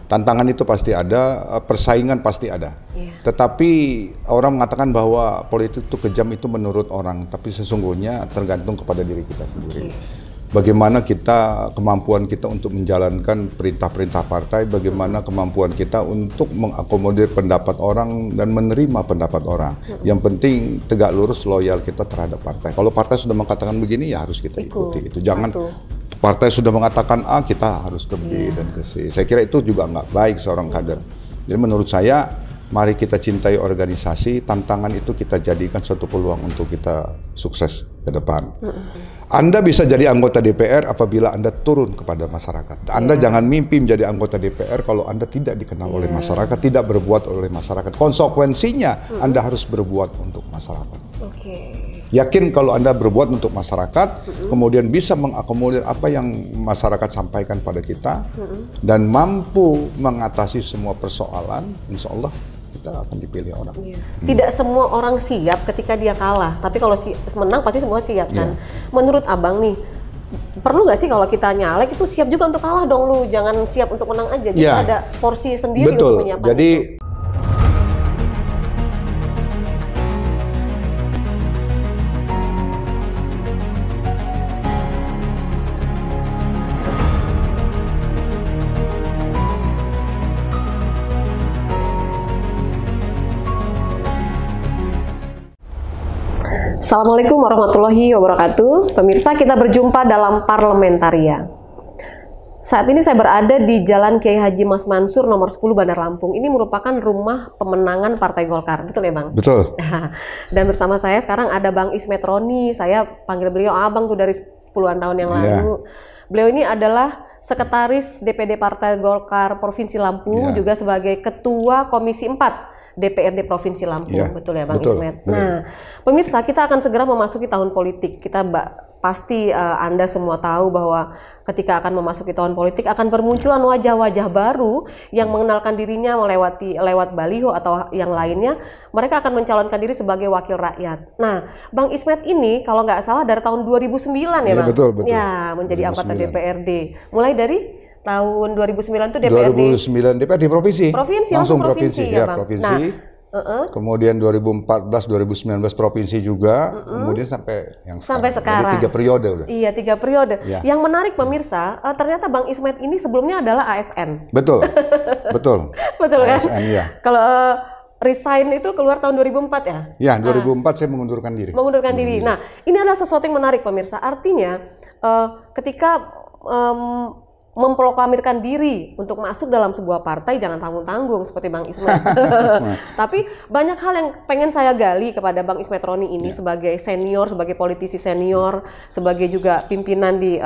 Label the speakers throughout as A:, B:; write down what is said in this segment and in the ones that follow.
A: Tantangan itu pasti ada, persaingan pasti ada. Tetapi orang mengatakan bahwa politik itu kejam itu menurut orang, tapi sesungguhnya tergantung kepada diri kita sendiri. Bagaimana kemampuan kita untuk menjalankan perintah-perintah partai, bagaimana kemampuan kita untuk mengakomodir pendapat orang dan menerima pendapat orang. Yang penting tegak lurus, loyal kita terhadap partai. Kalau partai sudah mengatakan begini, ya harus kita ikuti itu. Jangan partai sudah mengatakan A, kita harus ke B dan ke C. Saya kira itu juga nggak baik seorang kader. Jadi menurut saya, mari kita cintai organisasi, tantangan itu kita jadikan suatu peluang untuk kita sukses ke depan. Anda bisa jadi anggota DPR apabila Anda turun kepada masyarakat. Anda jangan mimpi menjadi anggota DPR kalau Anda tidak dikenal oleh masyarakat, tidak berbuat oleh masyarakat. Konsekuensinya Anda harus berbuat untuk masyarakat. Yakin kalau Anda berbuat untuk masyarakat, kemudian bisa mengakomodir apa yang masyarakat sampaikan pada kita, dan mampu mengatasi semua persoalan, insya Allah kita akan dipilih orang.
B: Tidak semua orang siap ketika dia kalah, tapi kalau menang pasti semua siap kan. Menurut Abang nih, perlu nggak sih kalau kita nyalek itu siap juga untuk kalah dong, lu jangan siap untuk menang aja, jadi ada porsi sendiri untuk menyiapkan.
A: Jadi
B: Assalamualaikum warahmatullahi wabarakatuh. Pemirsa, kita berjumpa dalam Parlementaria. Saat ini saya berada di Jalan Kiai Haji Mas Mansur nomor 10 Bandar Lampung. Ini merupakan rumah pemenangan Partai Golkar. Betul ya, Bang?
A: betul.
B: Dan bersama saya sekarang ada Bang Ismet Roni. Saya panggil beliau Abang tuh dari puluhan tahun yang lalu. Beliau ini adalah Sekretaris DPD Partai Golkar Provinsi Lampung, juga sebagai Ketua Komisi 4 DPRD Provinsi Lampung, betul ya Bang Ismet? Nah, pemirsa, kita akan segera memasuki tahun politik. Kita pasti Anda semua tahu bahwa ketika akan memasuki tahun politik akan bermunculan wajah-wajah baru yang mengenalkan dirinya lewat baliho atau yang lainnya. Mereka akan mencalonkan diri sebagai wakil rakyat. Nah, Bang Ismet ini kalau nggak salah dari tahun 2009 ya Bang?
A: Betul.
B: Ya, menjadi anggota DPRD. Mulai dari tahun 2009 itu DPRD.
A: 2009 DPRD provinsi. Langsung provinsi ya, Bang. Provinsi. Kemudian 2014, 2019 provinsi juga. Kemudian sampai yang sekarang. Jadi 3 periode udah.
B: Iya, 3 periode. Yang menarik pemirsa, ternyata Bang Ismet ini sebelumnya adalah ASN.
A: Betul. Betul kan? ASN, ya.
B: Kalau resign itu keluar tahun 2004 ya?
A: Ya, 2004 saya mengundurkan diri.
B: Mengundurkan diri. Nah, ini adalah sesuatu yang menarik pemirsa. Artinya ketika memproklamirkan diri untuk masuk dalam sebuah partai, jangan tanggung-tanggung seperti Bang Ismet. Tapi banyak hal yang pengen saya gali kepada Bang Ismet Roni ini sebagai senior, sebagai politisi senior, sebagai juga pimpinan di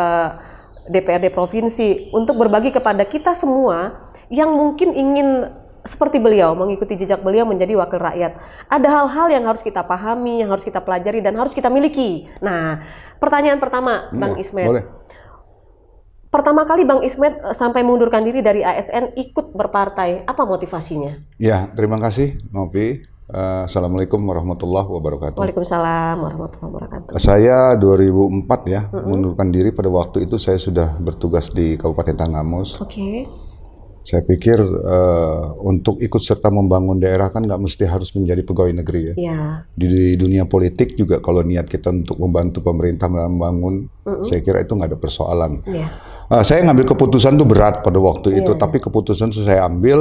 B: DPRD Provinsi, untuk berbagi kepada kita semua yang mungkin ingin seperti beliau, mengikuti jejak beliau menjadi wakil rakyat. Ada hal-hal yang harus kita pahami, yang harus kita pelajari, dan harus kita miliki. Nah, pertanyaan pertama, Bang Ismet.
A: Boleh.
B: Pertama kali Bang Ismet sampai mengundurkan diri dari ASN ikut berpartai, apa motivasinya?
A: Ya, terima kasih Novi. Assalamualaikum warahmatullahi wabarakatuh.
B: Waalaikumsalam warahmatullahi wabarakatuh.
A: Saya 2004 ya, mengundurkan diri. Pada waktu itu saya sudah bertugas di Kabupaten Tanggamus. Saya pikir untuk ikut serta membangun daerah kan nggak mesti harus menjadi pegawai negeri ya. Di dunia politik juga kalau niat kita untuk membantu pemerintah membangun, saya kira itu nggak ada persoalan. Saya ngambil keputusan itu berat pada waktu itu, tapi keputusan itu saya ambil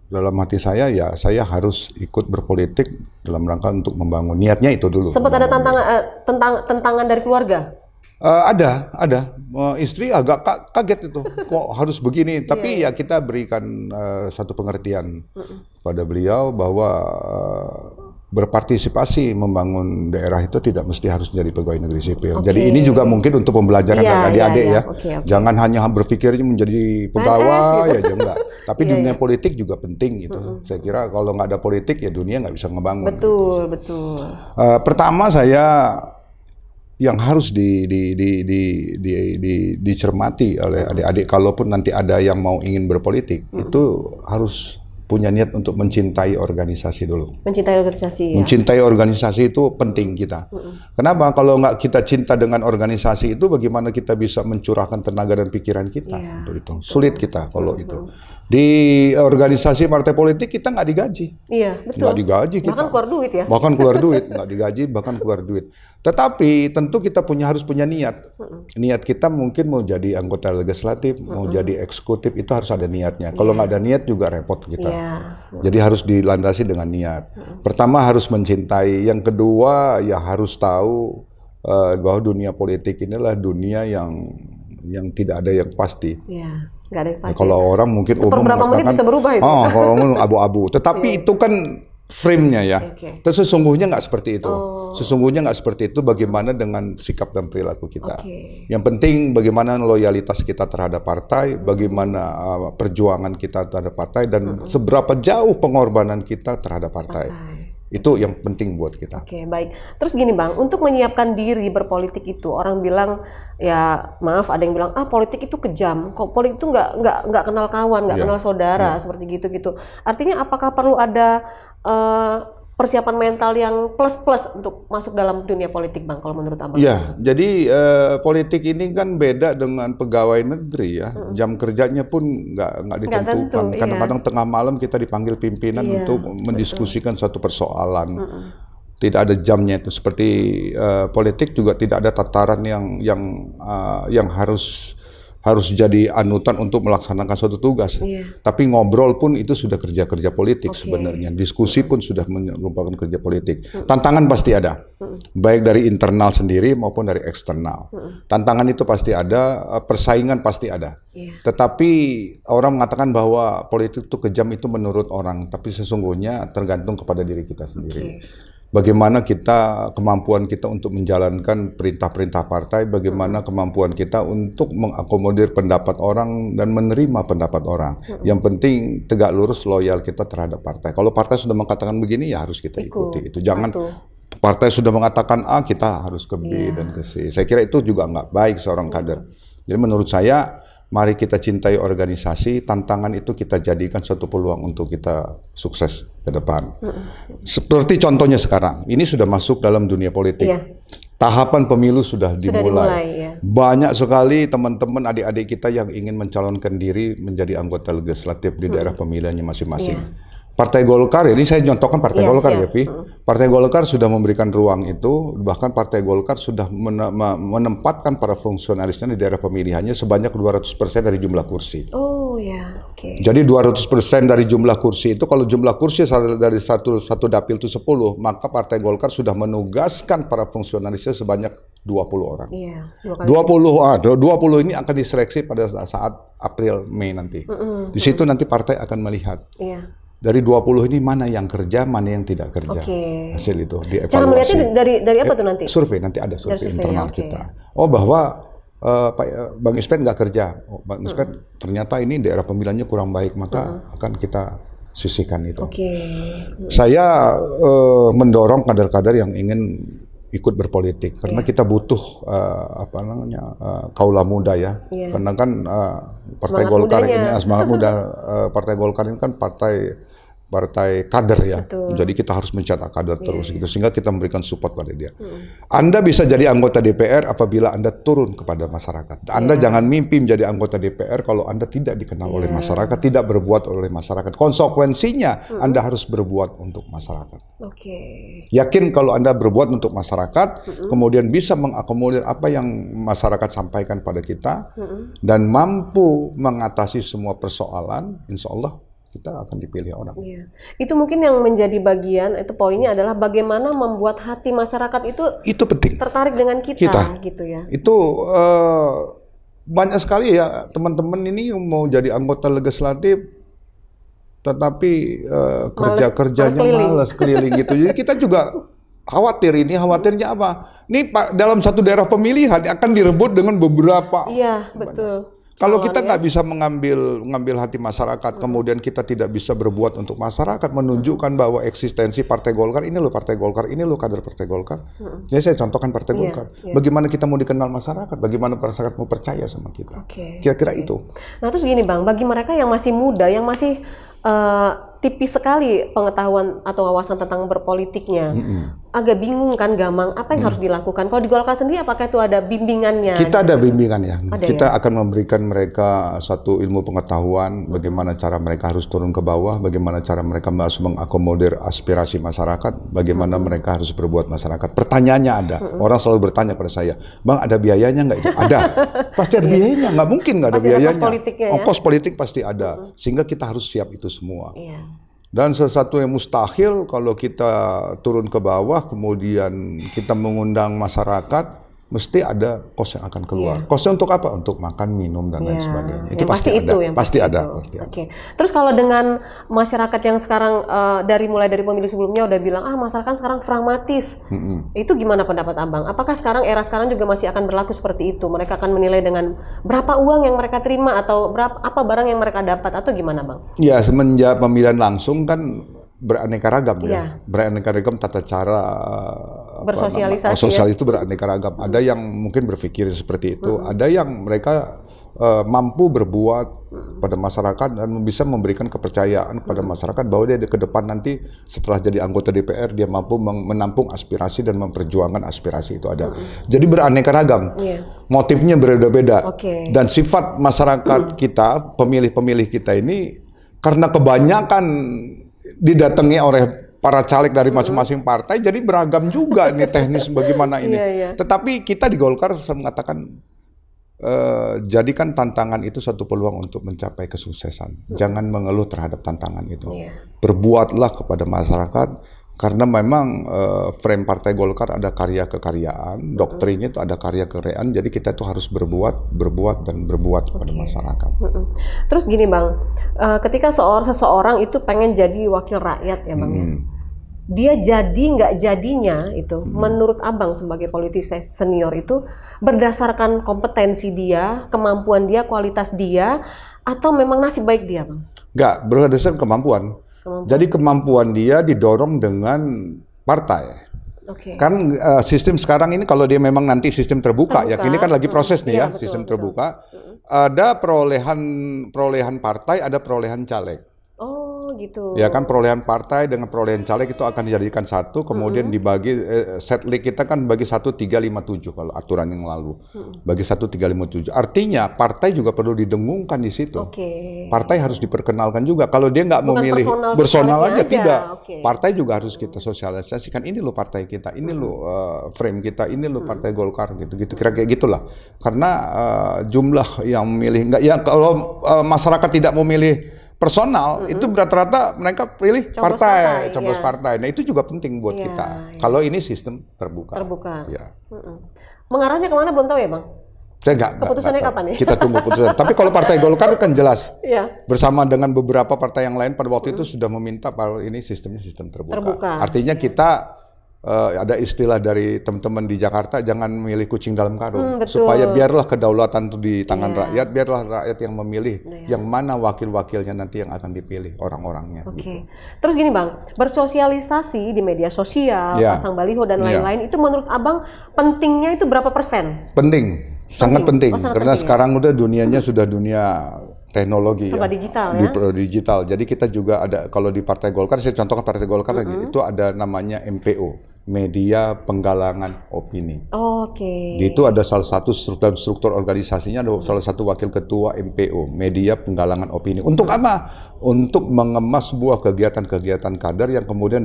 A: dalam hati saya, ya saya harus ikut berpolitik dalam rangka untuk membangun. Niatnya itu dulu.
B: Sempat ada tantangan dari keluarga?
A: Ada. Istri agak kaget itu, kok harus begini. Tapi ya kita berikan satu pengertian pada beliau bahwa berpartisipasi membangun daerah itu tidak mesti harus menjadi pegawai negeri sipil. Jadi ini juga mungkin untuk pembelajaran adik-adik ya. Jangan hanya berpikirnya menjadi pegawai ya enggak. Tapi dunia politik juga penting gitu. Saya kira kalau nggak ada politik ya dunia nggak bisa ngebangun.
B: Betul.
A: Pertama saya yang harus dicermati oleh adik-adik, kalaupun nanti ada yang mau ingin berpolitik, itu harus punya niat untuk mencintai organisasi dulu.
B: Mencintai organisasi ya?
A: Mencintai organisasi itu penting kita. Kenapa? Kalau nggak kita cinta dengan organisasi itu, bagaimana kita bisa mencurahkan tenaga dan pikiran kita untuk itu? Sulit kita kalau itu. Di organisasi partai politik kita nggak digaji.
B: Iya, betul.
A: Nggak digaji kita.
B: Bahkan keluar duit ya?
A: Bahkan keluar duit. Nggak digaji, bahkan keluar duit. Tetapi tentu kita harus punya niat. Niat kita mungkin mau jadi anggota legislatif, mau jadi eksekutif, itu harus ada niatnya. Kalau nggak ada niat juga repot kita. Jadi harus dilandasi dengan niat. Pertama harus mencintai, yang kedua ya harus tahu bahwa dunia politik inilah dunia yang tidak ada yang pasti.
B: Iya, nggak ada yang pasti.
A: Kalau orang mungkin umum
B: mengatakan, bisa berubah itu.
A: Oh, kalau umum abu-abu. Tetapi itu kan frame-nya ya. Sesungguhnya nggak seperti itu. Sesungguhnya nggak seperti itu. Bagaimana dengan sikap dan perilaku kita. Yang penting bagaimana loyalitas kita terhadap partai, bagaimana perjuangan kita terhadap partai, dan seberapa jauh pengorbanan kita terhadap partai. Itu yang penting buat kita.
B: Oke, baik. Terus gini Bang, untuk menyiapkan diri berpolitik itu, orang bilang ya maaf, ada yang bilang politik itu kejam. Kok politik itu nggak kenal kawan, nggak kenal saudara, seperti gitu. Artinya apakah perlu ada persiapan mental yang plus-plus untuk masuk dalam dunia politik, Bang, kalau menurut Abang?
A: Ya, jadi politik ini kan beda dengan pegawai negeri ya. Jam kerjanya pun nggak ditentukan. Kadang-kadang tengah malam kita dipanggil pimpinan untuk mendiskusikan suatu persoalan. Tidak ada jamnya itu. Seperti politik juga tidak ada tataran yang harus jadi anutan untuk melaksanakan suatu tugas. Tapi ngobrol pun itu sudah kerja-kerja politik sebenarnya. Diskusi pun sudah merupakan kerja politik. Tantangan pasti ada. Baik dari internal sendiri maupun dari eksternal. Tantangan itu pasti ada, persaingan pasti ada. Tetapi orang mengatakan bahwa politik itu kejam itu menurut orang, tapi sesungguhnya tergantung kepada diri kita sendiri. Bagaimana kemampuan kita untuk menjalankan perintah-perintah partai, bagaimana kemampuan kita untuk mengakomodir pendapat orang dan menerima pendapat orang. Yang penting tegak lurus, loyal kita terhadap partai. Kalau partai sudah mengatakan begini, ya harus kita ikuti itu. Jangan partai sudah mengatakan A, kita harus ke B dan ke C. Saya kira itu juga nggak baik seorang kader. Jadi menurut saya, mari kita cintai organisasi, tantangan itu kita jadikan suatu peluang untuk kita sukses ke depan. Seperti contohnya sekarang, ini sudah masuk dalam dunia politik. Tahapan pemilu sudah dimulai. Banyak sekali teman-teman adik-adik kita yang ingin mencalonkan diri menjadi anggota legislatif di daerah pemilihannya masing-masing. Partai Golkar, ini saya contohkan Partai Golkar ya, Vi. Partai Golkar sudah memberikan ruang itu, bahkan Partai Golkar sudah menempatkan para fungsionalisnya di daerah pemilihannya sebanyak 200% dari jumlah kursi.
B: Oh ya, oke.
A: Jadi 200% dari jumlah kursi itu, kalau jumlah kursi dari satu dapil itu 10, maka Partai Golkar sudah menugaskan para fungsionalisnya sebanyak 20 orang. 20 ini akan diseleksi pada saat April Mei nanti. Di situ nanti partai akan melihat. Dari 20 ini mana yang kerja, mana yang tidak kerja. Hasil itu dievaluasi.
B: Cara melihatnya dari apa tuh nanti?
A: Survei, nanti ada survei internal kita. Oh, bahwa Bang Ismet nggak kerja. Oh, Bang Ismet ternyata ini daerah pemilihannya kurang baik, maka akan kita sisihkan itu. Saya mendorong kader-kader yang ingin ikut berpolitik karena kita butuh kaula muda ya. Karena kan Partai Golkar ini semangat muda. Partai Golkar ini kan partai kader ya. Jadi kita harus mencetak kader terus gitu, sehingga kita memberikan support pada dia. Anda bisa jadi anggota DPR apabila Anda turun kepada masyarakat. Anda jangan mimpi menjadi anggota DPR kalau Anda tidak dikenal oleh masyarakat, tidak berbuat oleh masyarakat. Konsekuensinya Anda harus berbuat untuk masyarakat. Yakin kalau Anda berbuat untuk masyarakat, kemudian bisa mengakomodir apa yang masyarakat sampaikan pada kita, dan mampu mengatasi semua persoalan, insya Allah kita akan dipilih orang.
B: Itu mungkin yang menjadi bagian, itu poinnya adalah bagaimana membuat hati masyarakat itu
A: penting,
B: tertarik dengan kita. Gitu ya.
A: Itu banyak sekali ya teman-teman ini mau jadi anggota legislatif, tetapi kerja-kerjanya malas keliling gitu. Jadi kita juga khawatirnya apa? Ini dalam satu daerah pemilihan akan direbut dengan beberapa.
B: Iya, betul.
A: Kalau kita nggak bisa mengambil hati masyarakat, kemudian kita tidak bisa berbuat untuk masyarakat, menunjukkan bahwa eksistensi Partai Golkar, ini loh Partai Golkar, ini loh kader Partai Golkar. Jadi saya contohkan Partai Golkar. Bagaimana kita mau dikenal masyarakat, bagaimana masyarakat mau percaya sama kita. Kira-kira itu.
B: Nah terus gini Bang, bagi mereka yang masih muda, yang masih tipis sekali pengetahuan atau wawasan tentang berpolitiknya. Agak bingung kan, Gamang, apa yang harus dilakukan? Kalau di Golkar sendiri apakah itu ada bimbingannya?
A: Kita ada bimbingannya.
B: Ada,
A: kita
B: ya?
A: akan memberikan mereka satu ilmu pengetahuan, bagaimana cara mereka harus turun ke bawah, bagaimana cara mereka harus mengakomodir aspirasi masyarakat, bagaimana mereka harus berbuat masyarakat. Pertanyaannya ada. Orang selalu bertanya pada saya, Bang, ada biayanya nggak itu? Ada. Pasti ada biayanya. Nggak mungkin nggak ada biayanya.
B: Ongkos politiknya, ya?
A: Ongkos politik pasti ada. Sehingga kita harus siap itu semua. Dan sesuatu yang mustahil kalau kita turun ke bawah, kemudian kita mengundang masyarakat, mesti ada kos yang akan keluar. Kosnya untuk apa? Untuk makan, minum, dan lain sebagainya. Itu pasti ada. Pasti ada.
B: Oke. Terus kalau dengan masyarakat yang sekarang mulai dari pemilu sebelumnya udah bilang, masyarakat sekarang pragmatis. Itu gimana pendapat Abang? Apakah era sekarang juga masih akan berlaku seperti itu? Mereka akan menilai dengan berapa uang yang mereka terima atau apa barang yang mereka dapat atau gimana, Bang?
A: Ya, semenjak pemilihan langsung kan beraneka ragam ya. Beraneka ragam tata cara
B: bersosialisasi.
A: Sosial itu beraneka ragam. Ada yang mungkin berpikir seperti itu, ada yang mereka mampu berbuat pada masyarakat dan bisa memberikan kepercayaan pada masyarakat bahwa dia ke depan nanti setelah jadi anggota DPR dia mampu menampung aspirasi dan memperjuangkan aspirasi itu ada. Jadi beraneka ragam. Motifnya berbeda-beda. Dan sifat masyarakat kita, pemilih-pemilih kita ini karena kebanyakan didatangi oleh para caleg dari masing-masing partai, jadi beragam juga nih teknis bagaimana ini. Tetapi kita di Golkar mengatakan jadikan tantangan itu satu peluang untuk mencapai kesuksesan. Jangan mengeluh terhadap tantangan itu. Berbuatlah kepada masyarakat, karena memang frame Partai Golkar ada karya kekaryaan, doktrinnya itu ada karya kekaryaan, jadi kita tuh harus berbuat kepada masyarakat.
B: Terus gini Bang, ketika seseorang itu pengen jadi wakil rakyat ya Bang, dia jadi nggak jadinya itu, menurut Abang sebagai politisi senior itu berdasarkan kompetensi dia, kemampuan dia, kualitas dia, atau memang nasib baik dia Bang?
A: Nggak, berdasarkan kemampuan. Jadi kemampuan dia didorong dengan partai. Kan sistem sekarang ini kalau dia memang nanti sistem terbuka. Ya ini kan lagi proses nih ya, sistem terbuka. Ada perolehan partai, ada perolehan caleg.
B: Oh gitu.
A: Ya kan perolehan partai dengan perolehan caleg itu akan dijadikan satu, kemudian dibagi setlist kita kan bagi 1-3-5-7 kalau aturan yang lalu. Bagi 1-3-5-7. Artinya partai juga perlu didengungkan di situ. Partai harus diperkenalkan juga. Kalau dia nggak memilih personal aja tidak. Partai juga harus kita sosialisasikan. Ini loh partai kita, ini loh frame kita, ini loh Partai Golkar gitu-gitu. Kira kayak gitulah. Karena jumlah yang memilih nggak ya kalau masyarakat tidak memilih personal itu rata-rata mereka pilih partai, coblos partai. Nah itu juga penting buat kita. Kalau ini sistem terbuka. Ya.
B: Mengarahnya kemana belum tahu ya Bang?
A: Saya
B: keputusannya kapan ya?
A: Kita tunggu keputusan. Tapi kalau Partai Golkar kan jelas. Bersama dengan beberapa partai yang lain pada waktu itu sudah meminta kalau ini sistemnya sistem terbuka. Artinya kita ada istilah dari teman-teman di Jakarta, jangan memilih kucing dalam karung, supaya biarlah kedaulatan itu di tangan rakyat, biarlah rakyat yang memilih yang mana wakil-wakilnya nanti yang akan dipilih orang-orangnya. Gitu.
B: Terus gini Bang, bersosialisasi di media sosial, pasang baliho dan lain-lain, itu menurut Abang pentingnya itu berapa persen?
A: Penting, sangat penting, karena sekarang udah dunianya sudah dunia teknologi digital. Jadi kita juga ada, kalau di Partai Golkar, saya contohkan Partai Golkar lagi, itu ada namanya MPO, Media Penggalangan Opini. Itu ada salah satu struktur organisasinya, ada salah satu wakil ketua MPO, Media Penggalangan Opini. Untuk apa? Untuk mengemas sebuah kegiatan-kegiatan kader yang kemudian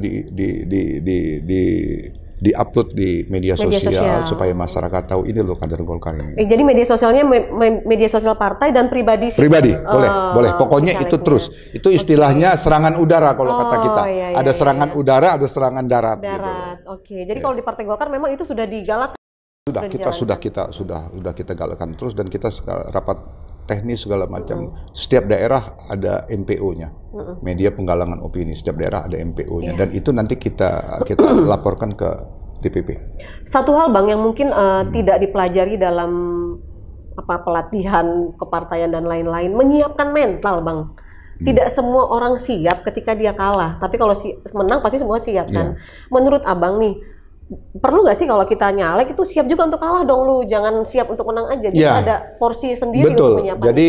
A: di-upload di media sosial supaya masyarakat tahu ini loh kader Golkar ini.
B: Jadi media sosialnya media sosial partai dan pribadi.
A: Boleh. Pokoknya itu terus. Itu istilahnya serangan udara kalau kata kita. Ada serangan udara, ada serangan darat.
B: Gitu. Jadi kalau di Partai Golkar memang itu sudah digalakkan.
A: Sudah kita galakkan terus, dan kita rapat teknis segala macam. Setiap daerah ada MPO-nya, Media Penggalangan Opini. Setiap daerah ada MPO-nya, dan itu nanti kita laporkan ke DPP. Satu
B: hal Bang yang mungkin tidak dipelajari dalam pelatihan kepartaian dan lain-lain, menyiapkan mental Bang. Tidak semua orang siap ketika dia kalah, tapi kalau menang pasti semua siap kan. Menurut Abang nih, perlu nggak sih kalau kita nyalek itu siap juga untuk kalah dong, lu jangan siap untuk menang aja. Jadi ada porsi sendiri
A: betul.
B: untuk menyiapkan.
A: Jadi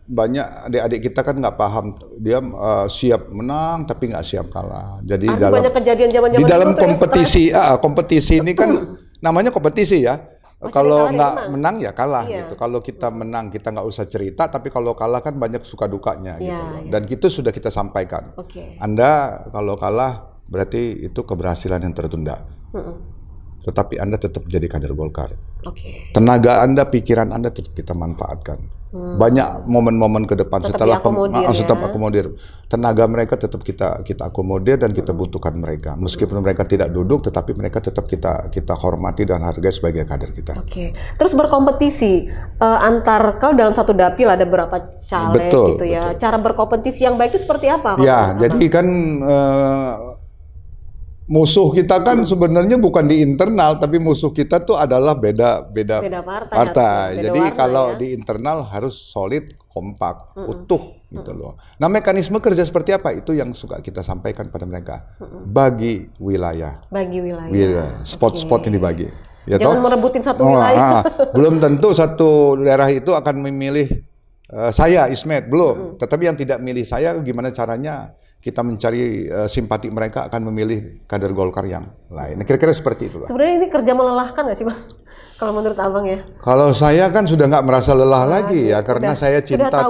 A: banyak adik-adik kita kan nggak paham, dia siap menang tapi nggak siap kalah. Jadi
B: banyak kejadian zaman-zaman
A: di dalam kompetisi kompetisi ini kan namanya kompetisi ya. Kalau nggak menang ya kalah gitu. Kalau kita menang kita nggak usah cerita, tapi kalau kalah kan banyak suka dukanya gitu loh. Dan itu sudah kita sampaikan. Anda kalau kalah berarti itu keberhasilan yang tertunda. Tetapi Anda tetap jadi kader Golkar. Tenaga Anda, pikiran Anda tetap kita manfaatkan. Banyak momen-momen ke depan
B: tetap
A: setelah
B: tetap
A: akomodir. Tenaga mereka tetap kita akomodir dan kita butuhkan mereka. Meskipun mereka tidak duduk, tetapi mereka tetap kita hormati dan hargai sebagai kader kita.
B: Terus berkompetisi antar, kalau dalam satu dapil ada berapa caleg gitu ya. Cara berkompetisi yang baik itu seperti apa?
A: Ya, jadi kan musuh kita kan sebenarnya bukan di internal, tapi musuh kita tuh adalah beda partai. Jadi kalau di internal harus solid, kompak, utuh gitu loh. Nah, mekanisme kerja seperti apa itu yang suka kita sampaikan pada mereka. Bagi wilayah. Spot-spot ini dibagi. Ya,
B: jangan merebutin satu wilayah.
A: Belum tentu satu daerah itu akan memilih saya Ismet, belum. Tetapi yang tidak milih saya, gimana caranya kita mencari simpati mereka akan memilih kader Golkar yang lain. Kira-kira seperti itu.
B: Sebenarnya ini kerja melelahkan nggak sih, Bang? Kalau menurut Abang ya?
A: Kalau saya kan sudah nggak merasa lelah lagi ya, karena saya cinta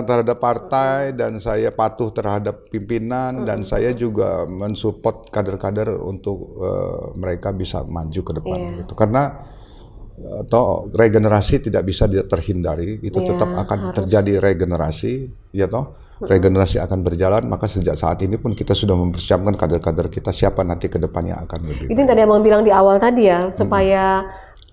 A: terhadap partai dan saya patuh terhadap pimpinan dan saya juga mensupport kader-kader untuk mereka bisa maju ke depan. Gitu. Karena regenerasi tidak bisa terhindari, itu tetap akan terjadi regenerasi, ya toh. Regenerasi akan berjalan, maka sejak saat ini pun kita sudah mempersiapkan kader-kader kita siapa nanti ke depannya akan lebih.
B: Ini tadi Abang bilang di awal tadi ya, supaya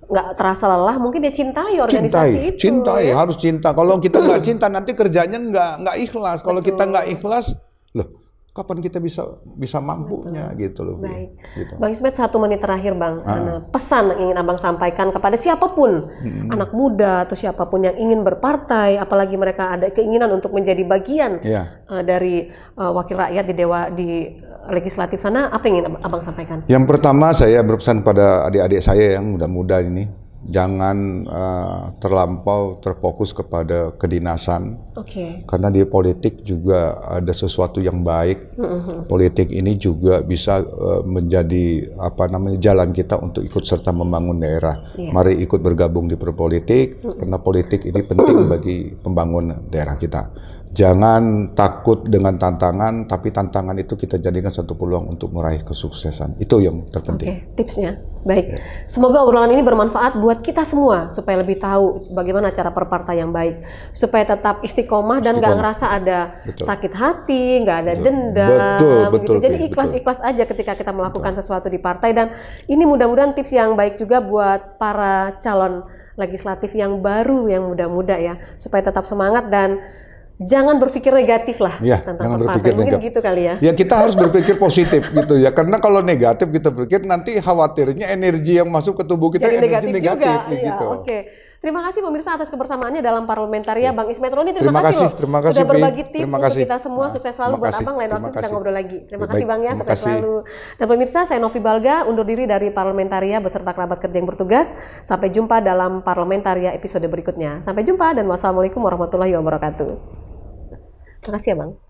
B: nggak terasa lelah, mungkin dia cintai organisasi itu.
A: Cintai, harus cinta. Kalau kita nggak cinta, nanti kerjanya nggak ikhlas. Kalau kita nggak ikhlas, loh, kapan kita bisa mampunya gitu loh.
B: Baik. Gitu. Bang Ismet, 1 menit terakhir Bang, pesan yang ingin Abang sampaikan kepada siapapun, anak muda atau siapapun yang ingin berpartai, apalagi mereka ada keinginan untuk menjadi bagian dari wakil rakyat di legislatif sana, apa yang ingin Abang sampaikan? Yang
A: pertama saya berpesan pada adik-adik saya yang muda-muda ini, jangan terlampau terfokus kepada kedinasan, karena di politik juga ada sesuatu yang baik. Politik ini juga bisa menjadi jalan kita untuk ikut serta membangun daerah. Mari ikut bergabung di perpolitik, karena politik ini penting bagi pembangunan daerah kita. Jangan takut dengan tantangan, tapi tantangan itu kita jadikan satu peluang untuk meraih kesuksesan. Itu yang terpenting.
B: Tipsnya. Baik. Semoga obrolan ini bermanfaat buat kita semua, supaya lebih tahu bagaimana cara berpartai yang baik. Supaya tetap istiqomah dan nggak ngerasa ada sakit hati, nggak ada dendam. Gitu. Jadi ikhlas-ikhlas aja ketika kita melakukan sesuatu di partai. Dan ini mudah-mudahan tips yang baik juga buat para calon legislatif yang baru, yang muda-muda ya. Supaya tetap semangat dan jangan berpikir negatif lah tentang partai. Mungkin gitu kali ya.
A: Ya, kita harus berpikir positif gitu ya. Karena kalau negatif kita berpikir, nanti khawatirnya energi yang masuk ke tubuh kita energi negatif gitu.
B: Terima kasih pemirsa atas kebersamaannya dalam Parlementaria. Bang Ismet Roni, terima kasih loh sudah berbagi tips untuk kita semua. Sukses selalu buat Abang. Lain waktu kita ngobrol lagi. Terima kasih Bang ya, sukses selalu. Dan pemirsa, saya Novi Balga undur diri dari Parlementaria beserta kerabat kerja yang bertugas. Sampai jumpa dalam Parlementaria episode berikutnya. Sampai jumpa dan wassalamualaikum warahmatullahi wabarakatuh. Terima kasih ya Bang.